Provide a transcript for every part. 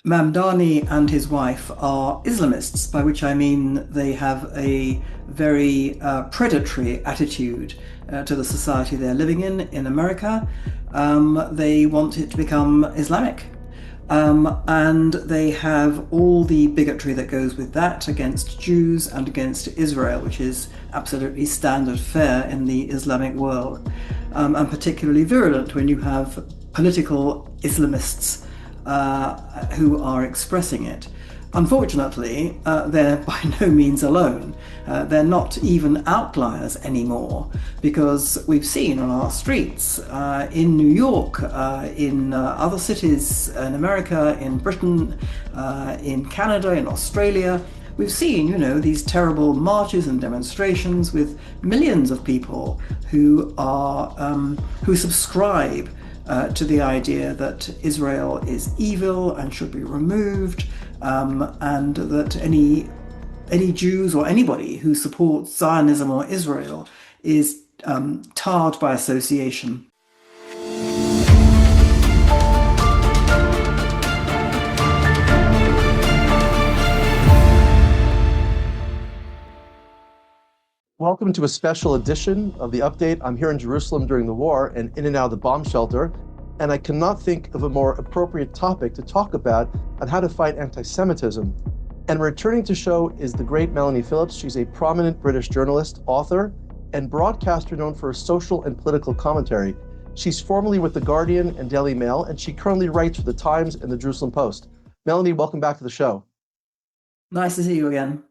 Mamdani and his wife are Islamists, by which I mean they have a very predatory attitude to the society they're living in America. They want it to become Islamic. And they have all the bigotry that goes with that against Jews and against Israel, which is absolutely standard fare in the Islamic world, and particularly virulent when you have political Islamists who are expressing it. Unfortunately, they're by no means alone. They're not even outliers anymore, because we've seen on our streets in New York, in other cities in America, in Britain, in Canada, in Australia, we've seen, these terrible marches and demonstrations with millions of people who subscribe to the idea that Israel is evil and should be removed, and that any Jews or anybody who supports Zionism or Israel is tarred by association. Welcome to a special edition of The Update. I'm here in Jerusalem during the war and in and out of the bomb shelter, and I cannot think of a more appropriate topic to talk about on how to fight anti-Semitism. And returning to show is the great Melanie Phillips. She's a prominent British journalist, author, and broadcaster known for her social and political commentary. She's formerly with The Guardian and Daily Mail, and she currently writes for The Times and The Jerusalem Post. Melanie, welcome back to the show. Nice to see you again.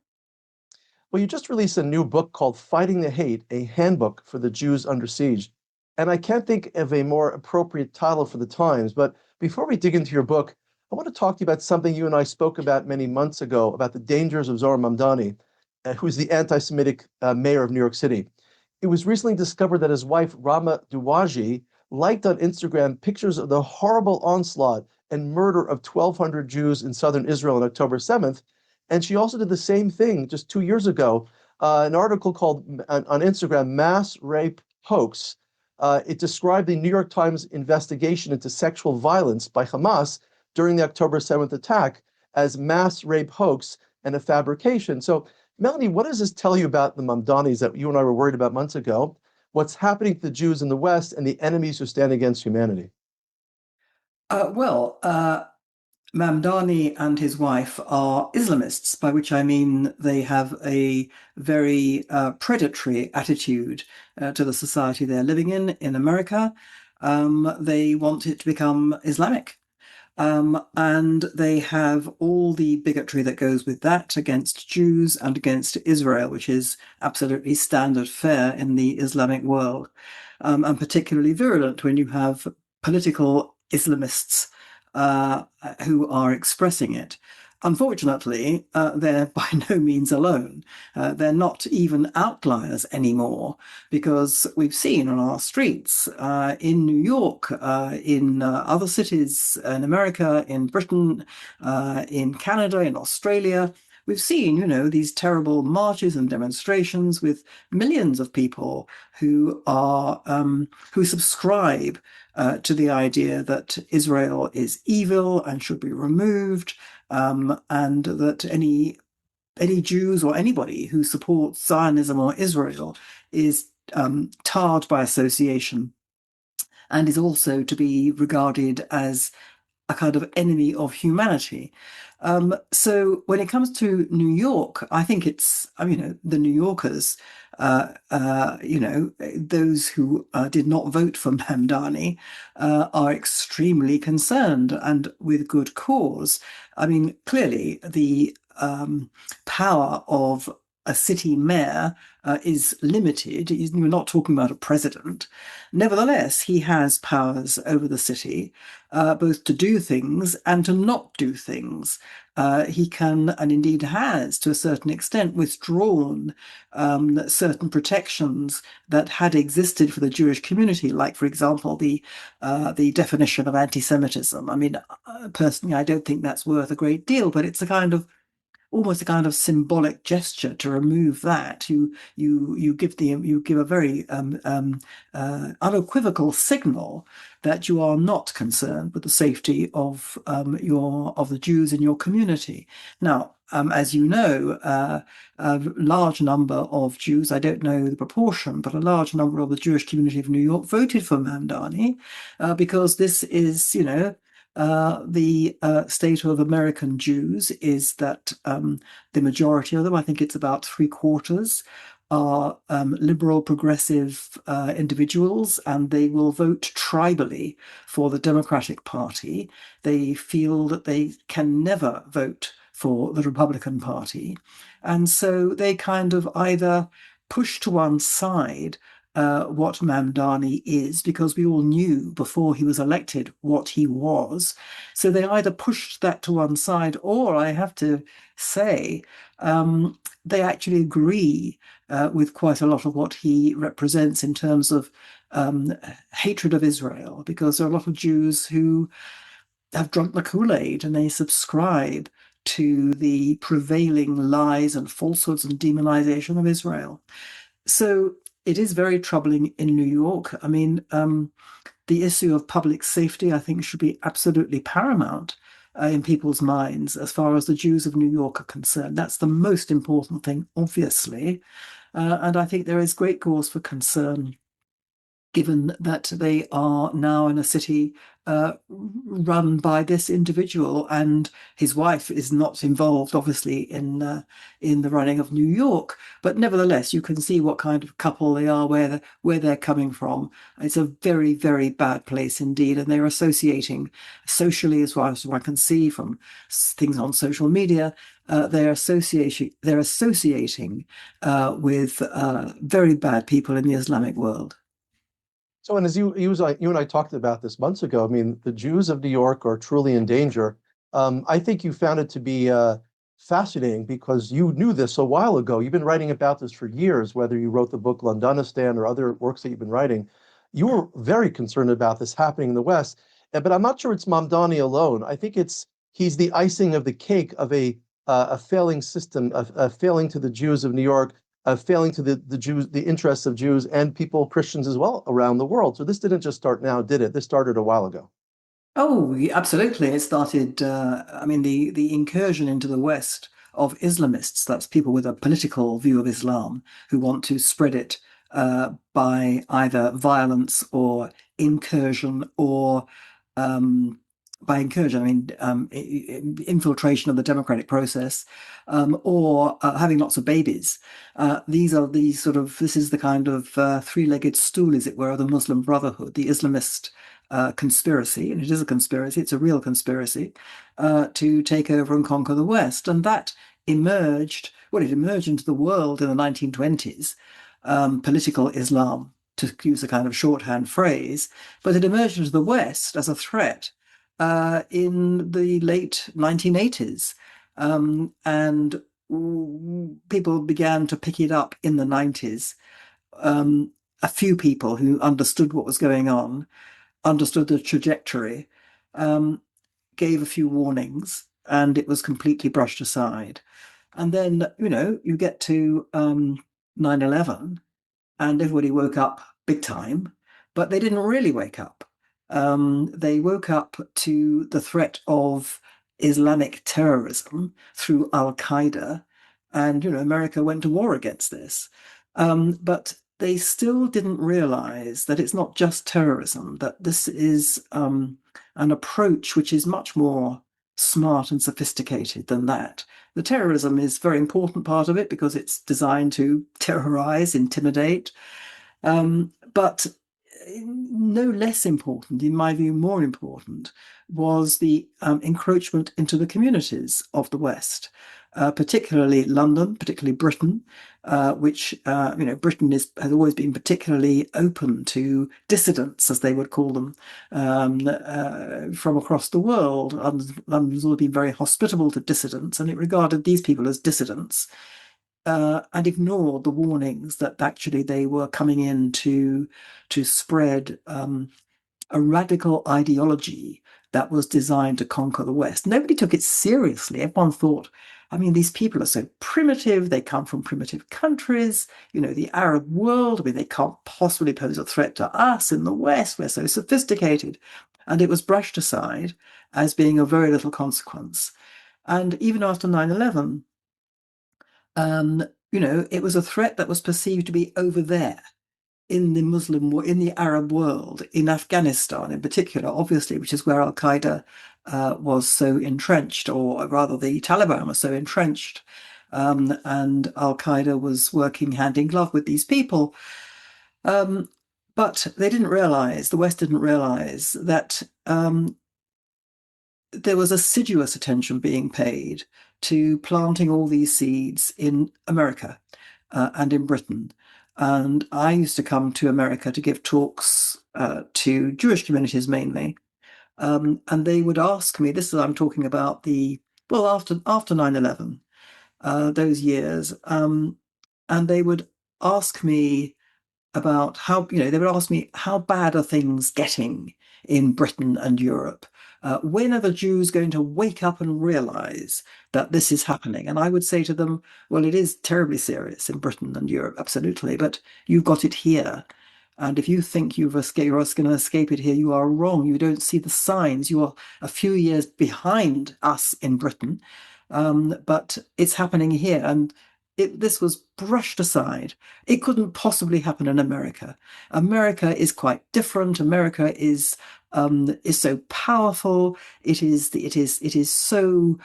Well, you just released a new book called Fighting the Hate, a handbook for the Jews under siege. And I can't think of a more appropriate title for the times. But before we dig into your book, I want to talk to you about something you and I spoke about many months ago, about the dangers of Zohar Mamdani, who's the anti-Semitic mayor of New York City. It was recently discovered that his wife, Rama Douaji, liked on Instagram pictures of the horrible onslaught and murder of 1,200 Jews in southern Israel on October 7th. And she also did the same thing just 2 years ago, an article called on Instagram, Mass Rape Hoax. It described the New York Times investigation into sexual violence by Hamas during the October 7th attack as mass rape hoax and a fabrication. So, Melanie, what does this tell you about the Mamdanis that you and I were worried about months ago? What's happening to the Jews in the West and the enemies who stand against humanity? Well, Mamdani and his wife are Islamists, by which I mean they have a very predatory attitude to the society they're living in America. They want it to become Islamic. And they have all the bigotry that goes with that against Jews and against Israel, which is absolutely standard fare in the Islamic world, and particularly virulent when you have political Islamists uh, who are expressing it. Unfortunately, they're by no means alone. They're not even outliers anymore, because we've seen on our streets in New York, in other cities in America, in Britain, in Canada, in Australia, we've seen, these terrible marches and demonstrations with millions of people who subscribe to the idea that Israel is evil and should be removed, and that any Jews or anybody who supports Zionism or Israel is tarred by association, and is also to be regarded as a kind of enemy of humanity. So when it comes to New York, I think the New Yorkers, those who did not vote for Mamdani are extremely concerned, and with good cause. I mean, clearly the power of a city mayor is limited. You're not talking about a president. Nevertheless, he has powers over the city, both to do things and to not do things. He can, and indeed has, to a certain extent, withdrawn certain protections that had existed for the Jewish community, like, for example, the definition of anti-Semitism. I mean, personally, I don't think that's worth a great deal, but it's a kind of almost a kind of symbolic gesture to remove that. You give a very unequivocal signal that you are not concerned with the safety of your of the Jews in your community. Now, as you know, a large number of Jews, I don't know the proportion, but a large number of the Jewish community of New York voted for Mamdani because this is, the state of American Jews is that the majority of them, I think it's about three quarters, are liberal progressive individuals, and they will vote tribally for the Democratic Party. They feel that they can never vote for the Republican Party. And so they kind of either push to one side what Mamdani is, because we all knew before he was elected what he was. So they either pushed that to one side, or I have to say, they actually agree with quite a lot of what he represents in terms of hatred of Israel, because there are a lot of Jews who have drunk the Kool-Aid and they subscribe to the prevailing lies and falsehoods and demonization of Israel. So it is very troubling in New York. I mean, the issue of public safety, I think, should be absolutely paramount in people's minds as far as the Jews of New York are concerned. That's the most important thing, obviously. And I think there is great cause for concern given that they are now in a city run by this individual, and his wife is not involved, obviously, in the running of New York. But nevertheless, you can see what kind of couple they are, where they're coming from. It's a very, very bad place indeed, and they're associating socially, as far as one can see from things on social media. They're associating with very bad people in the Islamic world. So, and as you and I talked about this months ago, I mean, the Jews of New York are truly in danger. I think you found it to be fascinating because you knew this a while ago. You've been writing about this for years, whether you wrote the book Londonistan or other works that you've been writing. You were very concerned about this happening in the West. But I'm not sure it's Mamdani alone. I think he's the icing of the cake of a failing system, a failing to the Jews of New York, failing to the Jews, the interests of Jews and people, Christians as well, around the world. So this didn't just start now, did it? This started a while ago. Oh, absolutely. It started, I mean, the incursion into the West of Islamists, that's people with a political view of Islam who want to spread it by either violence or incursion, or by incursion, I mean infiltration of the democratic process, or having lots of babies. These are the sort of, this is the kind of three-legged stool, as it were, of the Muslim Brotherhood, the Islamist conspiracy, and it is a conspiracy, it's a real conspiracy, to take over and conquer the West. And that emerged, well, it emerged into the world in the 1920s, political Islam, to use a kind of shorthand phrase, but it emerged into the West as a threat in the late 1980s. And people began to pick it up in the 90s. A few people who understood what was going on, understood the trajectory, um, gave a few warnings, and it was completely brushed aside. And then, you get to 9/11, and everybody woke up big time, but they didn't really wake up. They woke up to the threat of Islamic terrorism through Al Qaeda, and America went to war against this. But they still didn't realize that it's not just terrorism, that this is an approach which is much more smart and sophisticated than that. The terrorism is a very important part of it because it's designed to terrorize, intimidate. But no less important, in my view, more important, was the encroachment into the communities of the West, particularly London, particularly Britain, which Britain has always been particularly open to dissidents, as they would call them, from across the world. London's always been very hospitable to dissidents, and it regarded these people as dissidents, and ignored the warnings that actually they were coming in to spread a radical ideology that was designed to conquer the West. Nobody took it seriously. Everyone thought, I mean, these people are so primitive. They come from primitive countries. The Arab world, I mean, they can't possibly pose a threat to us in the West. We're so sophisticated. And it was brushed aside as being of very little consequence. And even after 9/11, um, it was a threat that was perceived to be over there in the in the Arab world, in Afghanistan in particular, obviously, which is where Al Qaeda was so entrenched, or rather, the Taliban was so entrenched. And Al Qaeda was working hand in glove with these people. Um, but they didn't realize, the West didn't realize that there was assiduous attention being paid to planting all these seeds in America and in Britain. And I used to come to America to give talks to Jewish communities mainly. And they would ask me, this is, I'm talking about well, after 9/11, those years. And they would ask me about how, they would ask me, how bad are things getting in Britain and Europe? When are the Jews going to wake up and realize that this is happening? And I would say to them, well, it is terribly serious in Britain and Europe, absolutely, but you've got it here. And if you think you're going to escape it here, you are wrong. You don't see the signs. You are a few years behind us in Britain, but it's happening here. And this was brushed aside. It couldn't possibly happen in America. America is quite different. America is so powerful. It is so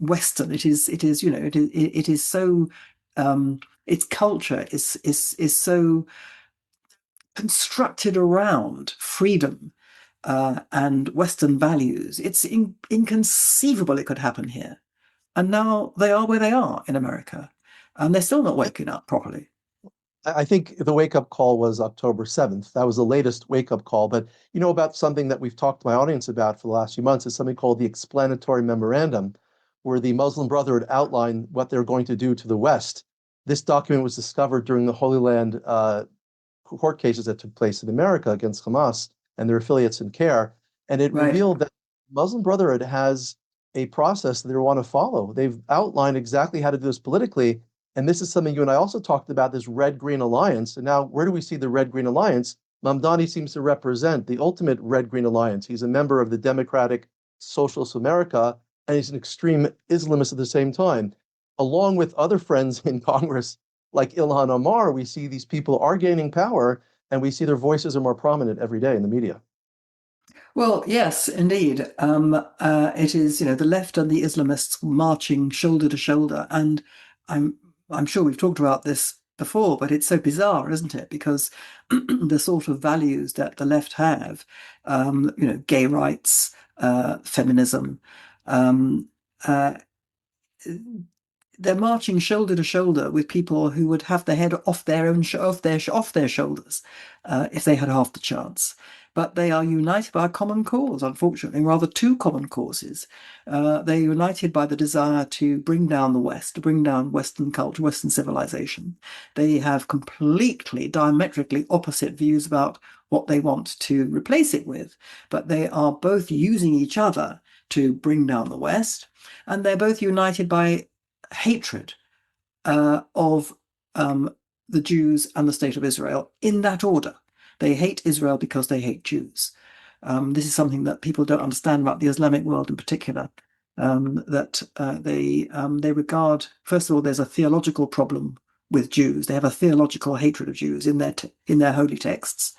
Western. It is so its culture is so constructed around freedom and Western values. It's inconceivable it could happen here. And now they are where they are in America, and they're still not waking up properly. I think the wake up call was October 7th. That was the latest wake up call. But about something that we've talked to my audience about for the last few months is something called the Explanatory Memorandum, where the Muslim Brotherhood outlined what they're going to do to the West. This document was discovered during the Holy Land court cases that took place in America against Hamas and their affiliates in CARE. And it Right. revealed that Muslim Brotherhood has a process that they want to follow. They've outlined exactly how to do this politically. And this is something you and I also talked about, this red-green alliance. And now, where do we see the red-green alliance? Mamdani seems to represent the ultimate red-green alliance. He's a member of the Democratic Socialists of America, and he's an extreme Islamist at the same time. Along with other friends in Congress, like Ilhan Omar, we see these people are gaining power, and we see their voices are more prominent every day in the media. Well, yes, indeed. It is, the left and the Islamists marching shoulder to shoulder. And I'm I'm sure we've talked about this before, but it's so bizarre, isn't it? Because the sort of values that the left have, gay rights, feminism, um, uh, they're marching shoulder to shoulder with people who would have the head off their own off their shoulders if they had half the chance. But they are united by a common cause, unfortunately, rather two common causes. They're united by the desire to bring down the West, to bring down Western culture, Western civilization. They have completely diametrically opposite views about what they want to replace it with, but they are both using each other to bring down the West, and they're both united by hatred of the Jews and the state of Israel in that order. They hate Israel because they hate Jews. This is something that people don't understand about the Islamic world in particular. That they regard, first of all, there's a theological problem with Jews. They have a theological hatred of Jews in their holy texts.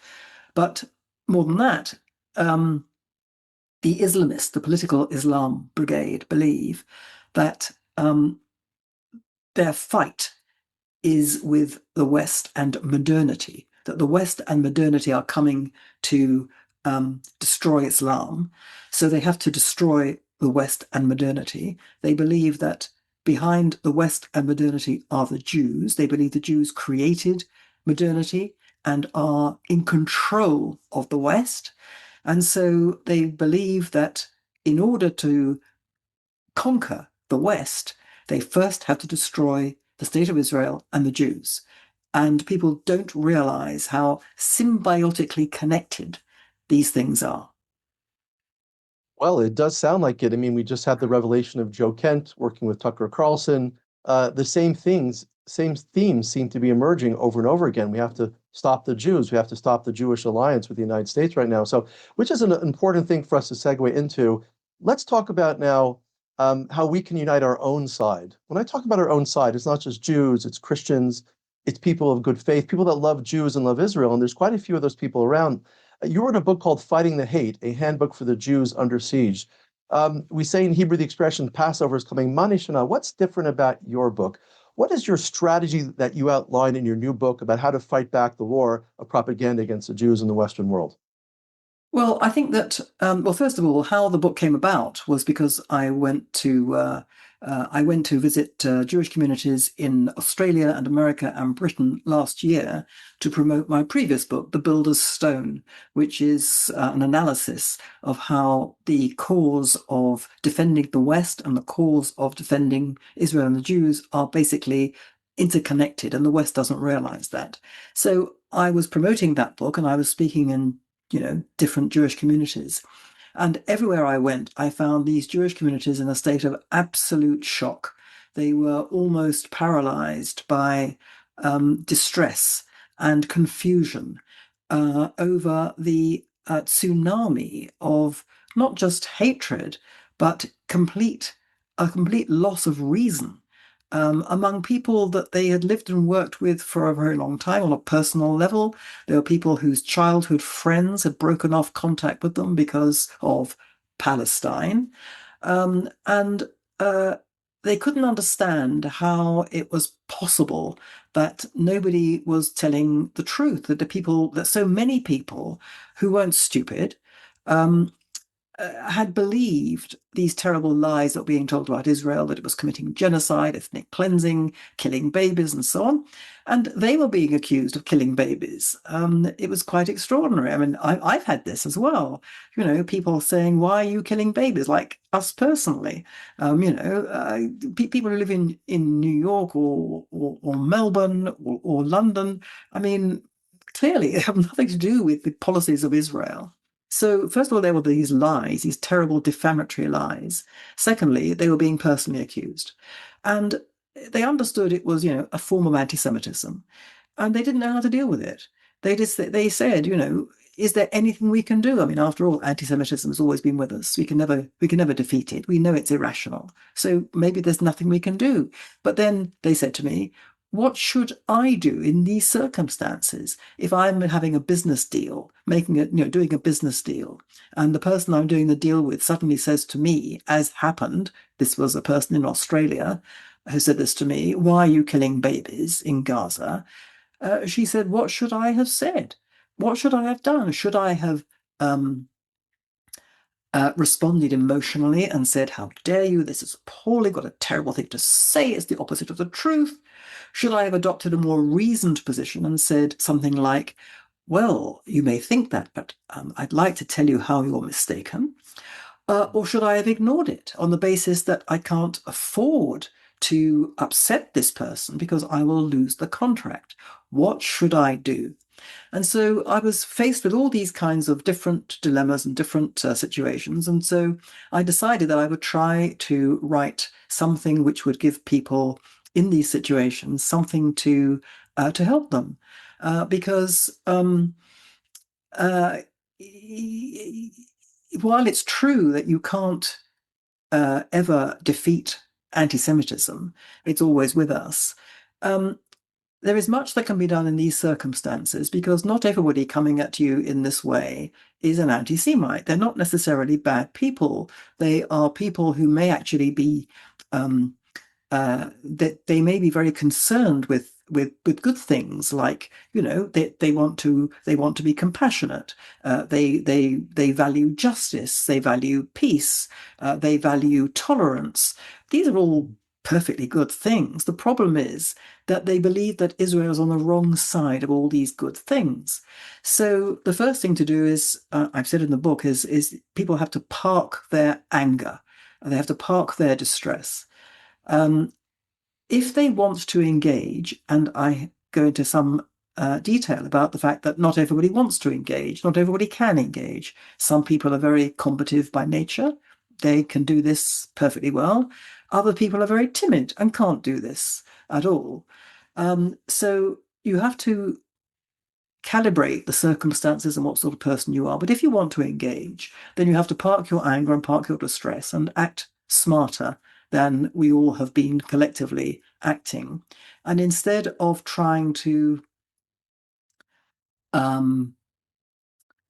But more than that, the Islamists, the political Islam brigade, believe that their fight is with the West and modernity, that the West and modernity are coming to destroy Islam. So they have to destroy the West and modernity. They believe that behind the West and modernity are the Jews. They believe the Jews created modernity and are in control of the West. And so they believe that in order to conquer the West, they first have to destroy the state of Israel and the Jews. And people don't realize how symbiotically connected these things are. Well, it does sound like it. I mean, we just had the revelation of Joe Kent working with Tucker Carlson. The same things, same themes seem to be emerging over and over again. We have to stop the Jews. We have to stop the Jewish alliance with the United States right now. So, which is an important thing for us to segue into. Let's talk about now how we can unite our own side. When I talk about our own side, it's not just Jews, it's Christians, it's people of good faith, people that love Jews and love Israel. And there's quite a few of those people around. You wrote a book called Fighting the Hate, a handbook for the Jews under siege. We say in Hebrew the expression Passover is coming. Manishana, what's different about your book? What is your strategy that you outline in your new book about how to fight back the war of propaganda against the Jews in the Western world? Well, I think that, well, first of all, how the book came about was because I went to visit Jewish communities in Australia and America and Britain last year to promote my previous book, The Builder's Stone, which is an analysis of how the cause of defending the West and the cause of defending Israel and the Jews are basically interconnected, and the West doesn't realize that. So I was promoting that book and I was speaking in different Jewish communities. And everywhere I went, I found these Jewish communities in a state of absolute shock. They were almost paralyzed by distress and confusion over the tsunami of not just hatred, but a complete loss of reason among people that they had lived and worked with for a very long time on a personal level. There were people whose childhood friends had broken off contact with them because of Palestine. And they couldn't understand how it was possible that nobody was telling the truth, that so many people who weren't stupid um, had believed these terrible lies that were being told about Israel, that it was committing genocide, ethnic cleansing, killing babies, and so on. And they were being accused of killing babies. It was quite extraordinary. I mean, I've had this as well. People saying, "Why are you killing babies?" Like us personally. People who live in New York or Melbourne or London. I mean, clearly, they have nothing to do with the policies of Israel. So, first of all, there were these lies, these terrible defamatory lies. Secondly, they were being personally accused. And they understood it was, a form of anti-Semitism, and they didn't know how to deal with it. They said, is there anything we can do? I mean, after all, anti-Semitism has always been with us. We can never defeat it. We know it's irrational. So maybe there's nothing we can do. But then they said to me, what should I do in these circumstances if I'm having a business deal, doing a business deal, and the person I'm doing the deal with suddenly says to me, as happened, this was a person in Australia who said this to me, why are you killing babies in Gaza? She said, what should I have said? What should I have done? Should I have um, responded emotionally and said, how dare you? This is appalling. What a terrible thing to say. It's the opposite of the truth. Should I have adopted a more reasoned position and said something like, well, you may think that, but I'd like to tell you how you're mistaken? Or should I have ignored it on the basis that I can't afford to upset this person because I will lose the contract? What should I do? And so I was faced with all these kinds of different dilemmas and different situations. And so I decided that I would try to write something which would give people in these situations something to help them. Because uh, while it's true that you can't ever defeat anti-Semitism, it's always with us. Um, there is much that can be done in these circumstances because not everybody coming at you in this way is an anti-Semite. They're not necessarily bad people. They are people who may actually be um, that they may be very concerned with good things like they want to be compassionate. They value justice. They value peace. They value tolerance. These are all perfectly good things. The problem is that they believe that Israel is on the wrong side of all these good things. So the first thing to do is, I've said in the book, is people have to park their anger. They have to park their distress. Um, if they want to engage, and I go into some detail about the fact that not everybody wants to engage, not everybody can engage. Some people are very combative by nature. They can do this perfectly well. Other people are very timid and can't do this at all. So you have to calibrate the circumstances and what sort of person you are. But if you want to engage, then you have to park your anger and park your distress and act smarter than we all have been collectively acting. And instead of trying um,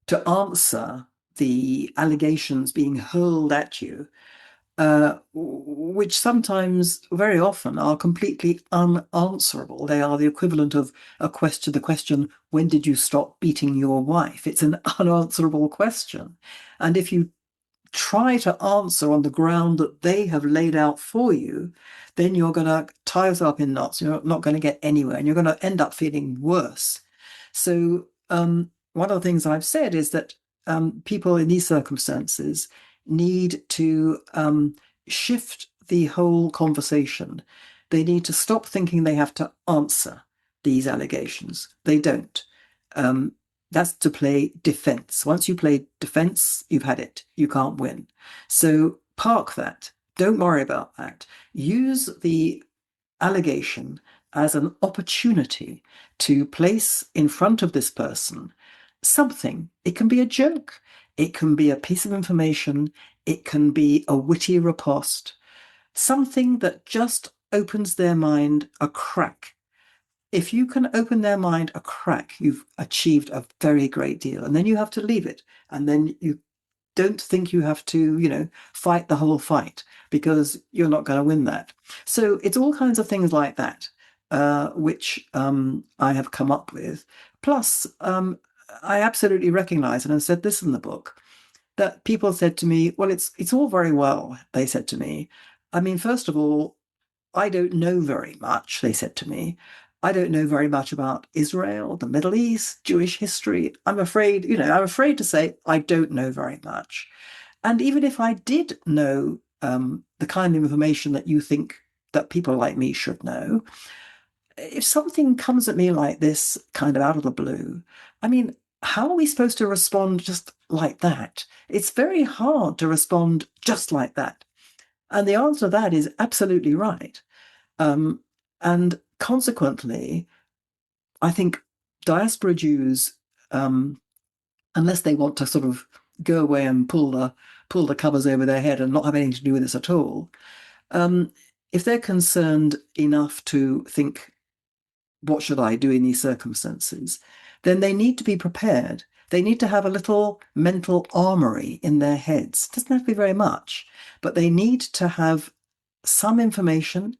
to answer the allegations being hurled at you, which sometimes, very often, are completely unanswerable. They are the equivalent of the question, when did you stop beating your wife? It's an unanswerable question. And if you try to answer on the ground that they have laid out for you, then you're going to tie yourself in knots. You're not going to get anywhere, and you're going to end up feeling worse. So, one of the things I've said is that people in these circumstances need to shift the whole conversation. They need to stop thinking they have to answer these allegations. They don't. Um, that's to play defense. Once you play defense, you've had it. You can't win. So park that. Don't worry about that. Use the allegation as an opportunity to place in front of this person something. It can be a joke, it can be a piece of information, it can be a witty riposte, something that just opens their mind a crack. If you can open their mind a crack, you've achieved a very great deal. And then you have to leave it. And then you don't think you have to, fight the whole fight because you're not going to win that. So it's all kinds of things like that, which I have come up with. Plus, I absolutely recognize, and I said this in the book, that people said to me, well, it's all very well, they said to me. I mean, first of all, I don't know very much, they said to me. I don't know very much about Israel, the Middle East, Jewish history. I'm afraid to say I don't know very much. And even if I did know the kind of information that you think that people like me should know, if something comes at me like this, kind of out of the blue, I mean, how are we supposed to respond just like that? It's very hard to respond just like that. And the answer to that is absolutely right. Um, and consequently, I think diaspora Jews, unless they want to sort of go away and pull the covers over their head and not have anything to do with this at all, um, if they're concerned enough to think, what should I do in these circumstances, then they need to be prepared. They need to have a little mental armory in their heads. It doesn't have to be very much, but they need to have some information.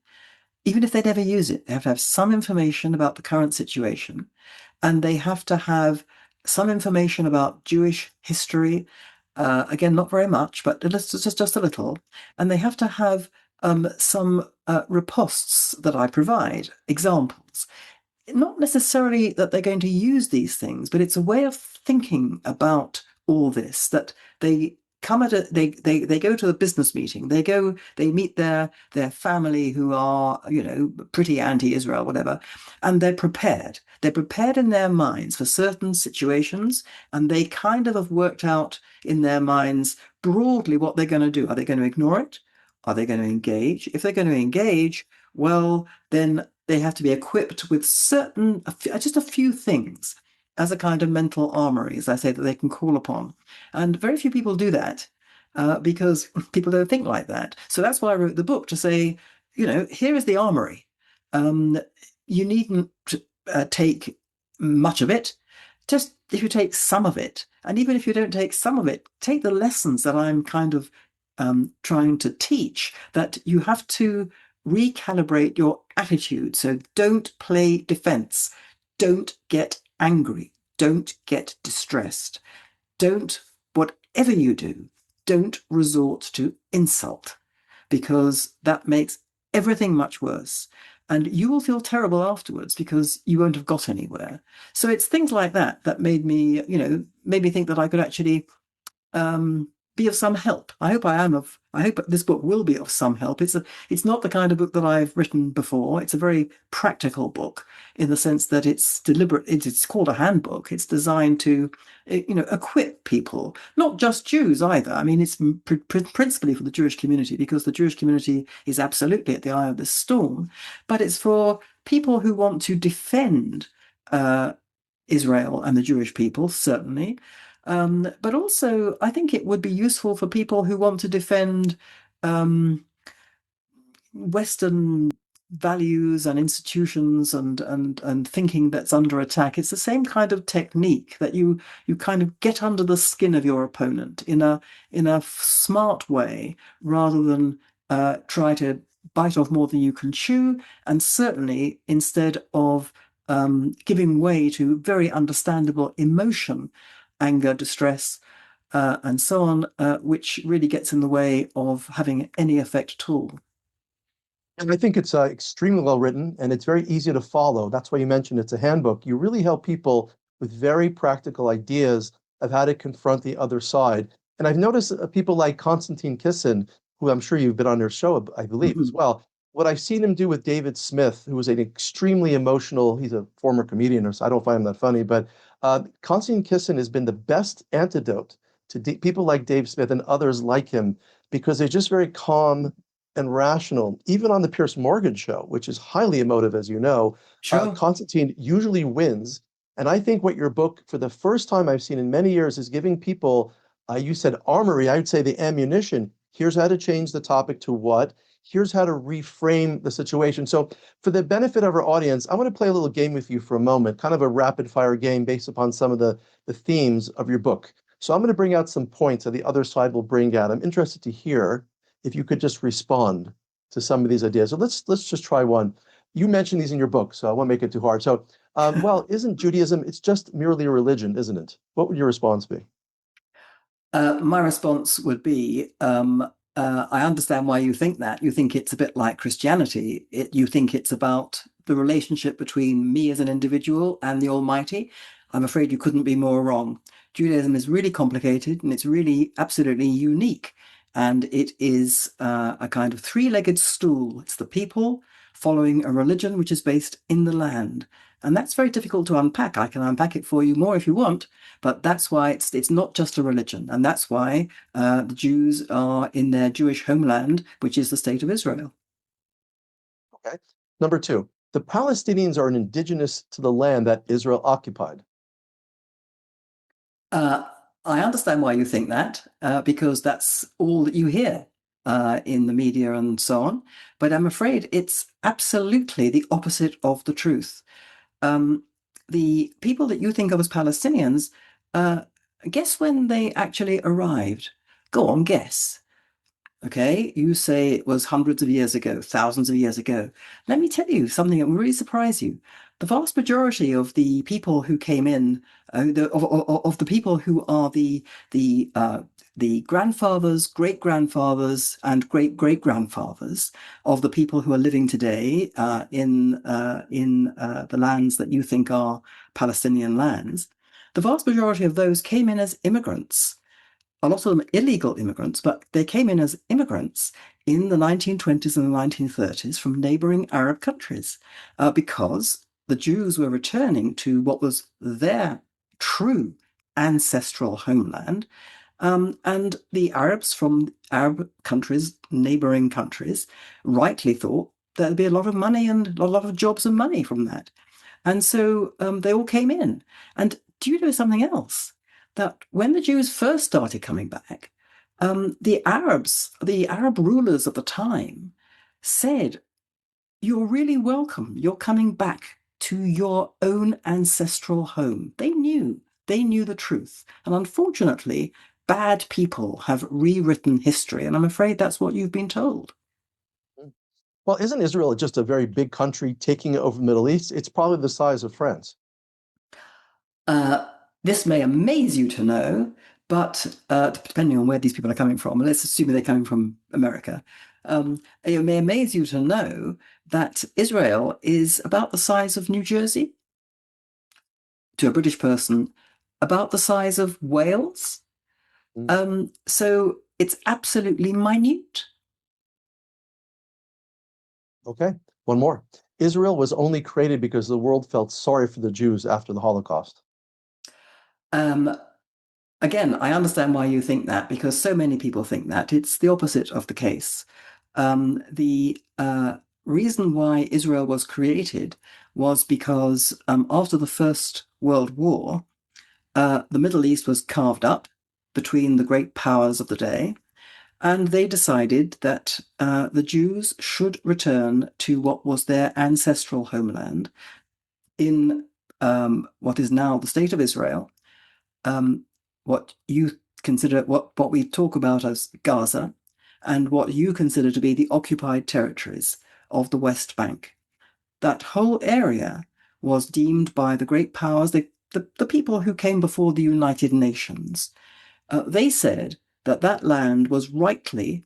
Even if they never use it, they have to have some information about the current situation. And they have to have some information about Jewish history. Again, not very much, but just a little. And they have to have some ripostes that I provide, examples. Not necessarily that they're going to use these things, but it's a way of thinking about all this that they come at they go to a business meeting, they meet their family who are pretty anti-Israel, whatever, and they're prepared in their minds for certain situations, and they kind of have worked out in their minds broadly what they're going to do. Are they going to ignore it? Are they going to engage? If they're going to engage, well, then they have to be equipped with just a few things as a kind of mental armory, as I say, that they can call upon. And very few people do that because people don't think like that. So that's why I wrote the book, to say, here is the armory. You needn't take much of it. Just if you take some of it, and even if you don't take some of it, take the lessons that I'm kind of trying to teach, that you have to recalibrate your attitude. So don't play defense. Don't get angry. Don't get distressed. Whatever you do, don't resort to insult, because that makes everything much worse. And you will feel terrible afterwards because you won't have got anywhere. So it's things like that that made me think that I could actually be of some help. I hope I am of. I hope this book will be of some help. It's not the kind of book that I've written before. It's a very practical book in the sense that it's deliberate. It's called a handbook. It's designed to, equip people, not just Jews either. I mean, it's principally for the Jewish community because the Jewish community is absolutely at the eye of the storm, but it's for people who want to defend. Israel and the Jewish people, certainly. But also, I think it would be useful for people who want to defend um, Western values and institutions and thinking that's under attack. It's the same kind of technique that you kind of get under the skin of your opponent in a smart way rather than try to bite off more than you can chew, and certainly instead of giving way to very understandable emotion, anger, distress, and so on, which really gets in the way of having any effect at all. And I think it's extremely well written and it's very easy to follow. That's why you mentioned it's a handbook. You really help people with very practical ideas of how to confront the other side. And I've noticed people like Konstantin Kisin, who I'm sure you've been on their show, I believe, as Mhm. well. What I've seen him do with David Smith, who was an extremely emotional, he's a former comedian, or so I don't find him that funny, but Konstantin Kisin has been the best antidote to people like Dave Smith and others like him because they're just very calm and rational. Even on the Pierce Morgan show, which is highly emotive, as you know, Sure. Constantine usually wins. And I think what your book, for the first time I've seen in many years, is giving people, you said armory, I would say the ammunition. Here's how to change the topic to what. Here's how to reframe the situation. So, for the benefit of our audience, I want to play a little game with you for a moment, kind of a rapid fire game based upon some of the themes of your book. So, I'm going to bring out some points that the other side will bring out. I'm interested to hear if you could just respond to some of these ideas. So let's just try one. You mentioned these in your book, so I won't make it too hard. So, well, isn't Judaism, it's just merely a religion, isn't it? What would your response be? My response would be, I understand why you think that. You think it's a bit like Christianity. You think it's about the relationship between me as an individual and the Almighty. I'm afraid you couldn't be more wrong. Judaism is really complicated and it's really absolutely unique. And it is a kind of three-legged stool. It's the people following a religion which is based in the land. And that's very difficult to unpack. I can unpack it for you more if you want. But that's why it's not just a religion, and that's why the Jews are in their Jewish homeland, which is the state of Israel. Okay. Number two, the Palestinians are an indigenous to the land that Israel occupied. Uh, I understand why you think that, because that's all that you hear in the media and so on. But I'm afraid it's absolutely the opposite of the truth. Um, the people that you think of as Palestinians, uh, guess when they actually arrived? Go on, guess. Okay, you say it was hundreds of years ago, thousands of years ago. Let me tell you something that will really surprise you. The vast majority of the people who came in, of the people who are the grandfathers, great grandfathers, and great great grandfathers of the people who are living today in the lands that you think are Palestinian lands, the vast majority of those came in as immigrants, a lot of them illegal immigrants, but they came in as immigrants in the 1920s and the 1930s from neighboring Arab countries because the Jews were returning to what was their true ancestral homeland. And the Arabs from Arab countries, neighboring countries, rightly thought there'd be a lot of money and a lot of jobs and money from that. And so they all came in. And do you know something else? That when the Jews first started coming back, the Arab rulers of the time said, "You're really welcome. You're coming back to your own ancestral home." They knew the truth. And unfortunately, bad people have rewritten history. And I'm afraid that's what you've been told. Well, isn't Israel just a very big country taking over the Middle East? It's probably the size of France. Uh, this may amaze you to know, but depending on where these people are coming from, let's assume they're coming from America. It may amaze you to know that Israel is about the size of New Jersey to a British person, about the size of Wales, Mm. So it's absolutely minute. Okay, one more. Israel was only created because the world felt sorry for the Jews after the Holocaust. Um, Again, I understand why you think that because so many people think that. It's the opposite of the case. The reason why Israel was created was because after the First World War, the Middle East was carved up between the great powers of the day, and they decided that the Jews should return to what was their ancestral homeland in what is now the State of Israel, um, what you consider what we talk about as Gaza, and what you consider to be the occupied territories of the West Bank. That whole area was deemed by the great powers, the people who came before the United Nations. They said that that land was rightly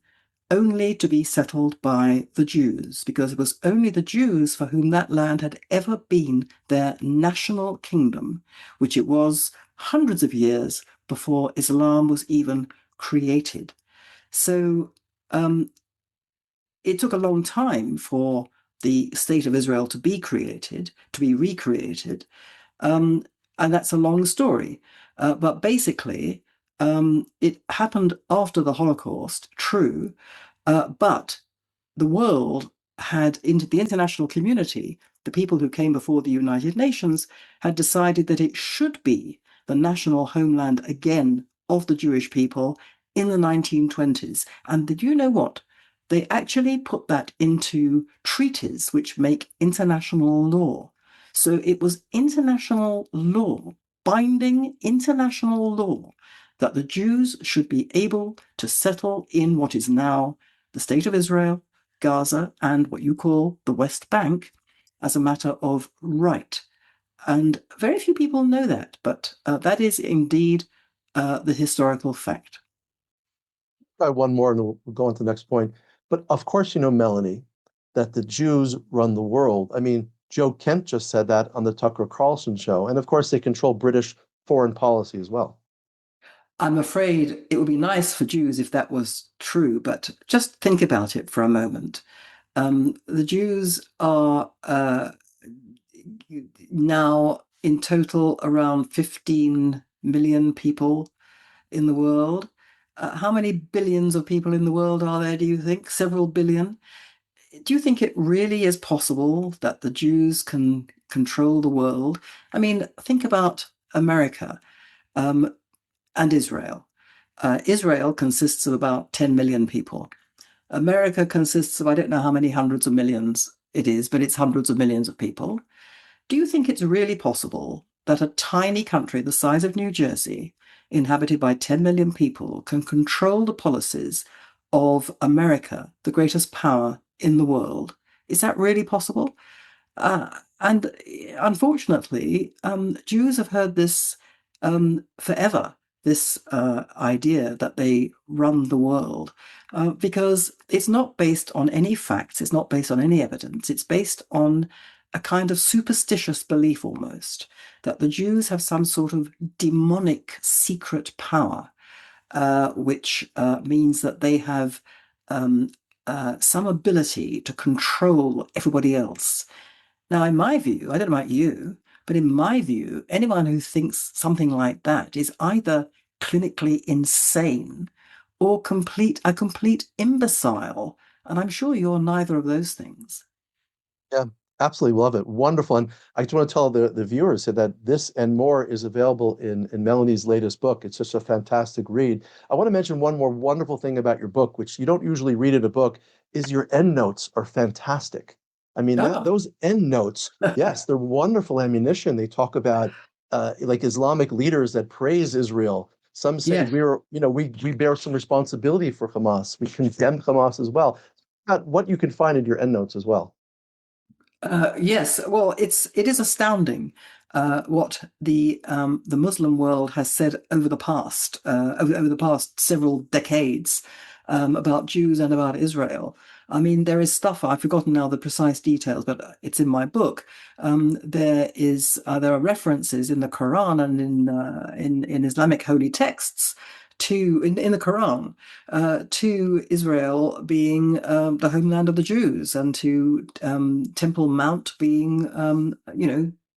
only to be settled by the Jews, because it was only the Jews for whom that land had ever been their national kingdom, which it was hundreds of years before Islam was even created. So um, it took a long time for the state of Israel to be created, to be recreated. Um, and that's a long story. But basically, it happened after the Holocaust, true, but the world had, into the international community, the people who came before the United Nations had decided that it should be the national homeland again of the Jewish people in the 1920s. And did you know what? They actually put that into treaties which make international law. So it was international law, binding international law, that the Jews should be able to settle in what is now the State of Israel, Gaza, and what you call the West Bank as a matter of right. And very few people know that, but that is indeed the historical fact. Try one more and we'll go on to the next point. But of course, you know, Melanie, that the Jews run the world. I mean, Joe Kent just said that on the Tucker Carlson show. And of course, they control British foreign policy as well. I'm afraid it would be nice for Jews if that was true, but just think about it for a moment. The Jews are now in total around 15 million people in the world. How many billions of people in the world are there, do you think? Several billion? Do you think it really is possible that the Jews can control the world? I mean, think about America um, and Israel. Israel consists of about 10 million people. America consists of, I don't know how many hundreds of millions it is, but it's hundreds of millions of people. Do you think it's really possible that a tiny country the size of New Jersey, inhabited by 10 million people, can control the policies of America, the greatest power in the world? Is that really possible? And unfortunately, Jews have heard this forever, this idea that they run the world, because it's not based on any facts, it's not based on any evidence, it's based on a kind of superstitious belief almost that the Jews have some sort of demonic secret power, which means that they have some ability to control everybody else. Now, in my view, I don't know about you, but in my view, anyone who thinks something like that is either clinically insane or a complete imbecile. And I'm sure you're neither of those things. Yeah, absolutely love it. Wonderful. And I just want to tell the viewers that this and more is available in Melanie's latest book. It's just a fantastic read. I want to mention one more wonderful thing about your book, which you don't usually read in a book, is your end notes are fantastic. I mean, that Ah, those end notes, yes, they're wonderful ammunition. They talk about like Islamic leaders that praise Israel. Some say yes. we're, we bear some responsibility for Hamas. We condemn Hamas as well. What you can find in your end notes as well. Yes, well, it is astounding what the Muslim world has said over the past over the past several decades about Jews and about Israel. I mean, there is stuff I've forgotten now the precise details, but it's in my book. There are references in the Quran and in Islamic holy texts in the Quran, to Israel being the homeland of the Jews, and to Temple Mount being,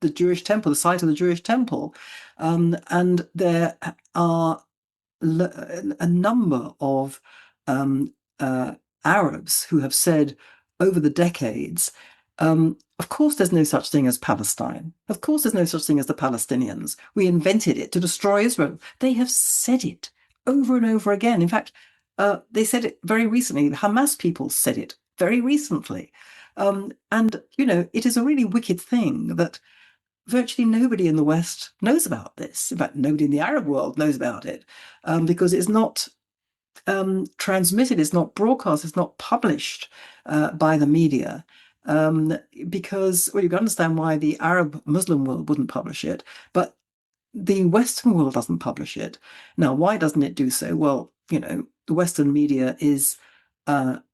the Jewish temple, the site of the Jewish temple. And there are a number of um, uh, Arabs who have said over the decades, of course, there's no such thing as Palestine. Of course, there's no such thing as the Palestinians. We invented it to destroy Israel. They have said it over and over again. In fact, they said it very recently. The Hamas people said it very recently. And, it is a really wicked thing that virtually nobody in the West knows about this. In fact, nobody in the Arab world knows about it, because it's not transmitted, it's not broadcast, it's not published by the media. Because, well, you can understand why the Arab Muslim world wouldn't publish it, but the Western world doesn't publish it. Now, why doesn't it do so? Well, the Western media is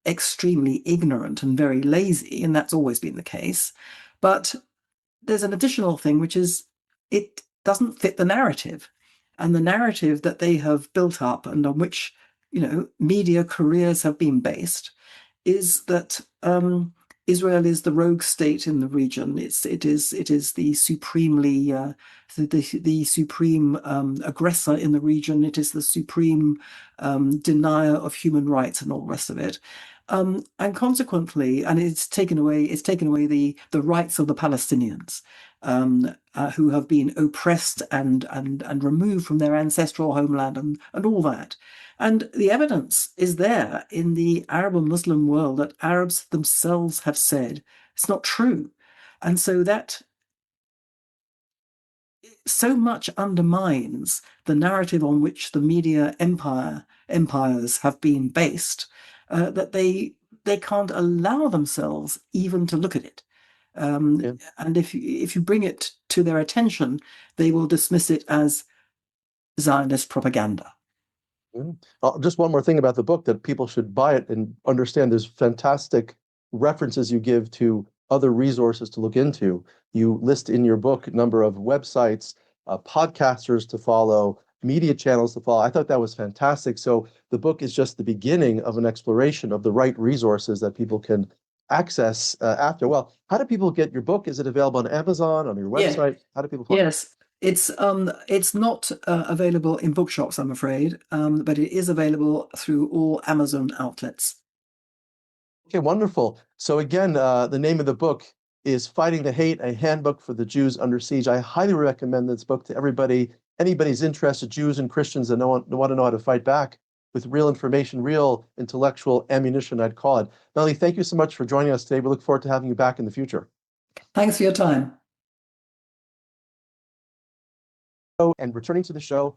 extremely ignorant and very lazy, and that's always been the case. But there's an additional thing, which is it doesn't fit the narrative. And the narrative that they have built up and on which, media careers have been based is that Israel is the rogue state in the region. It is the supremely the supreme aggressor in the region. It is the supreme denier of human rights and all the rest of it. And consequently, and it's taken away the rights of the Palestinians, who have been oppressed and removed from their ancestral homeland, and all that. And the evidence is there in the Arab and Muslim world that Arabs themselves have said it's not true. And so that so much undermines the narrative on which the media empires have been based, that they can't allow themselves even to look at it. Yeah. And if you bring it to their attention, they will dismiss it as Zionist propaganda. Just one more thing about the book, that people should buy it and understand there's fantastic references you give to other resources to look into. You list in your book a number of websites, podcasters to follow, media channels to follow. I thought that was fantastic. So the book is just the beginning of an exploration of the right resources that people can access after. Well, how do people get your book? Is it available on Amazon, on your Yeah. website? How do people find it? Yes, it's not available in bookshops, I'm afraid, but it is available through all Amazon outlets. Okay, wonderful. So again, the name of the book is Fighting the Hate, a handbook for the Jews under siege. I highly recommend this book to everybody, anybody's interested, Jews and Christians that want to know how to fight back with real information, real intellectual ammunition, I'd call it. Melanie, thank you so much for joining us today. We look forward to having you back in the future. Thanks for your time. And returning to the show,